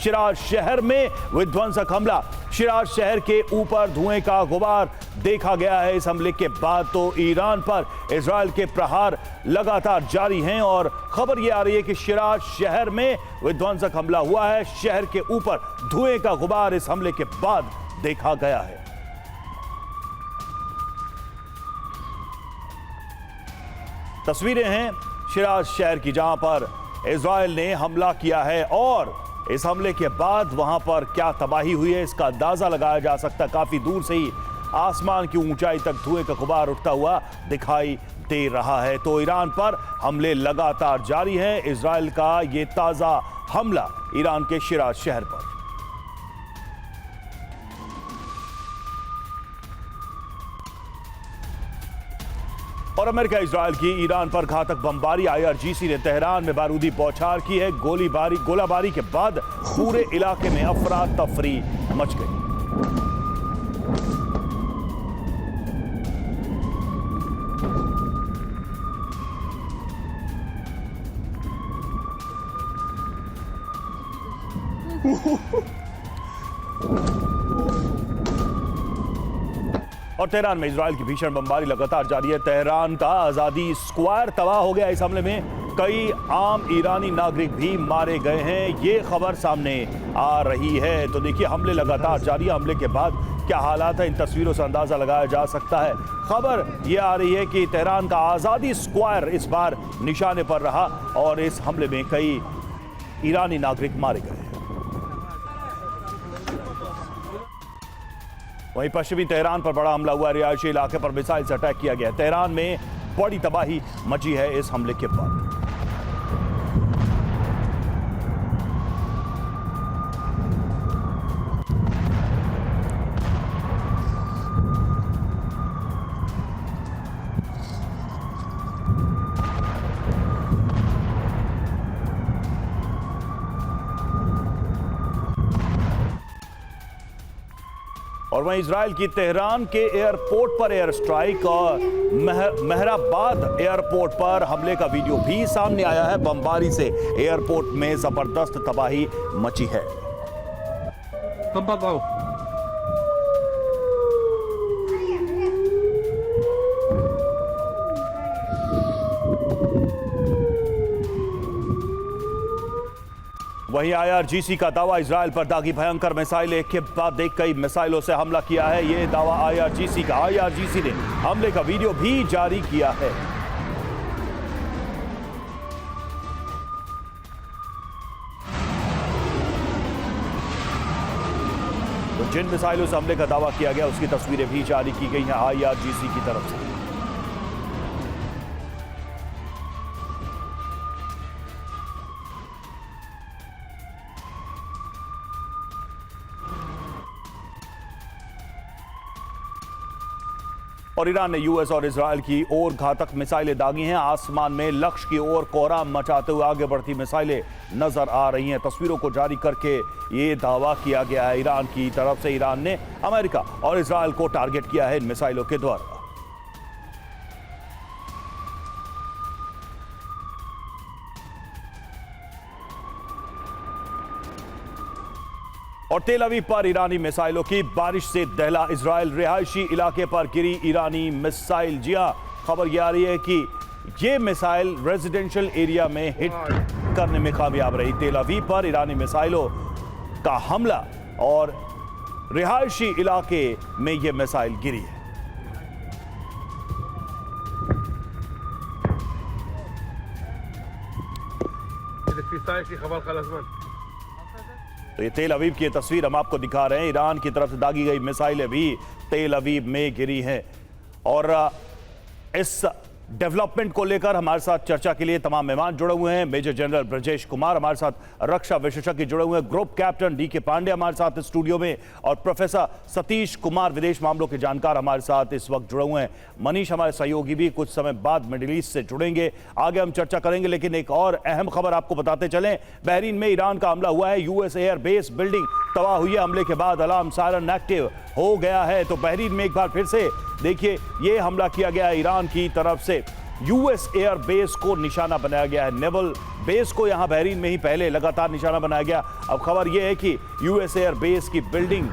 शिराज शहर में विध्वंसक हमला। शिराज शहर के ऊपर धुएं का गुबार देखा गया है। इस हमले के बाद तो ईरान पर इजराइल के प्रहार लगातार जारी हैं और खबर यह आ रही है कि शिराज शहर में विध्वंसक हमला हुआ है। शहर के ऊपर धुएं का गुबार इस हमले के बाद देखा गया है। तस्वीरें हैं शिराज शहर की, जहां पर इजराइल ने हमला किया है और इस हमले के बाद वहां पर क्या तबाही हुई है इसका अंदाजा लगाया जा सकता है। काफी दूर से ही आसमान की ऊंचाई तक धुएं का गुबार उठता हुआ दिखाई दे रहा है। तो ईरान पर हमले लगातार जारी हैं। इजराइल का ये ताजा हमला ईरान के शिराज शहर पर। और अमेरिका इजराइल की ईरान पर घातक बमबारी। आईआरजीसी ने तेहरान में बारूदी बौछार की है। गोलाबारी के बाद पूरे इलाके में अफरा तफरी मच गई। और तेहरान में इजराइल की भीषण बमबारी लगातार जारी है। तेहरान का आजादी स्क्वायर तबाह हो गया। इस हमले में कई आम ईरानी नागरिक भी मारे गए हैं, ये खबर सामने आ रही है। तो देखिए, हमले लगातार जारी है। हमले के बाद क्या हालात है, इन तस्वीरों से अंदाजा लगाया जा सकता है। खबर यह आ रही है कि तेहरान का आजादी स्क्वायर इस बार निशाने पर रहा और इस हमले में कई ईरानी नागरिक मारे गए। वहीं पश्चिमी तेहरान पर बड़ा हमला हुआ। रिहायशी इलाके पर मिसाइल से अटैक किया गया। तेहरान में बड़ी तबाही मची है इस हमले के बाद। और वहीं इजराइल की तेहरान के एयरपोर्ट पर एयर स्ट्राइक और मेहराबाद एयरपोर्ट पर हमले का वीडियो भी सामने आया है। बमबारी से एयरपोर्ट में जबरदस्त तबाही मची है। वहीं आईआरजीसी का दावा, इजराइल पर दागी भयंकर मिसाइल, एक के बाद एक कई मिसाइलों से हमला किया है। यह दावा आईआरजीसी का। आईआरजीसी ने हमले का वीडियो भी जारी किया है। तो जिन मिसाइलों से हमले का दावा किया गया उसकी तस्वीरें भी जारी की गई हैं आईआरजीसी की तरफ से। और ईरान ने यूएस और इजराइल की ओर घातक मिसाइलें दागी हैं। आसमान में लक्ष्य की ओर कोहराम मचाते हुए आगे बढ़ती मिसाइलें नजर आ रही हैं। तस्वीरों को जारी करके ये दावा किया गया है ईरान की तरफ से। ईरान ने अमेरिका और इजराइल को टारगेट किया है इन मिसाइलों के द्वारा। और तेल अवीव पर ईरानी मिसाइलों की बारिश से दहला इजराइल। रिहायशी इलाके पर गिरी ईरानी मिसाइल। जी हां, खबर यह आ रही है कि यह मिसाइल रेजिडेंशियल एरिया में हिट करने में कामयाब रही। तेल अवीव पर ईरानी मिसाइलों का हमला और रिहायशी इलाके में यह मिसाइल गिरी है। तो ये तेल अवीव की तस्वीर हम आपको दिखा रहे हैं। ईरान की तरफ से दागी गई मिसाइलें भी तेल अवीव में गिरी हैं। और इस डेवलपमेंट को लेकर हमारे साथ चर्चा के लिए तमाम मेहमान जुड़े हुए हैं। मेजर जनरल ब्रजेश कुमार हमारे साथ रक्षा विशेषज्ञ जुड़े हुए हैं। ग्रुप कैप्टन डी के पांडे हमारे साथ स्टूडियो में और प्रोफेसर सतीश कुमार विदेश मामलों के जानकार हमारे साथ इस वक्त जुड़े हुए हैं। मनीष हमारे सहयोगी भी कुछ समय बाद मिडिल ईस्ट से जुड़ेंगे, आगे हम चर्चा करेंगे। लेकिन एक और अहम खबर आपको बताते चलें, बहरीन में ईरान का हमला हुआ है। यूएस एयर बेस बिल्डिंग तबाह हुई है। हमले के बाद अलार्म सायरन एक्टिव हो गया है। तो बहरीन में एक बार फिर से देखिए ये हमला किया गया है ईरान की तरफ से। यूएस एयर बेस को निशाना बनाया गया है, नेवल बेस को यहां बहरीन में ही पहले लगातार निशाना बनाया गया। अब खबर यह है कि यूएस एयर बेस की बिल्डिंग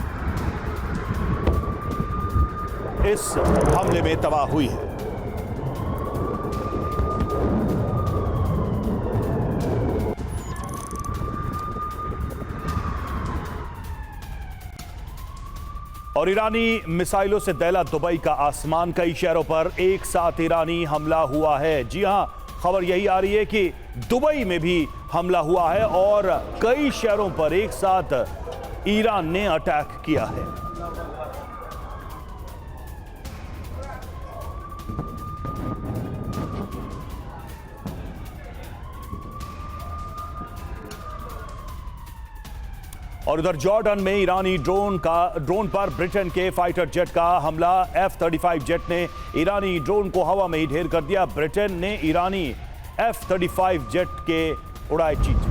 इस हमले में तबाह हुई है। और ईरानी मिसाइलों से दहला दुबई का आसमान। कई शहरों पर एक साथ ईरानी हमला हुआ है। जी हां, खबर यही आ रही है कि दुबई में भी हमला हुआ है और कई शहरों पर एक साथ ईरान ने अटैक किया है। और उधर जॉर्डन में ईरानी ड्रोन पर ब्रिटेन के फाइटर जेट का हमला। F-35 जेट ने ईरानी ड्रोन को हवा में ही ढेर कर दिया। ब्रिटेन ने ईरानी F-35 जेट के उड़ाए चीज।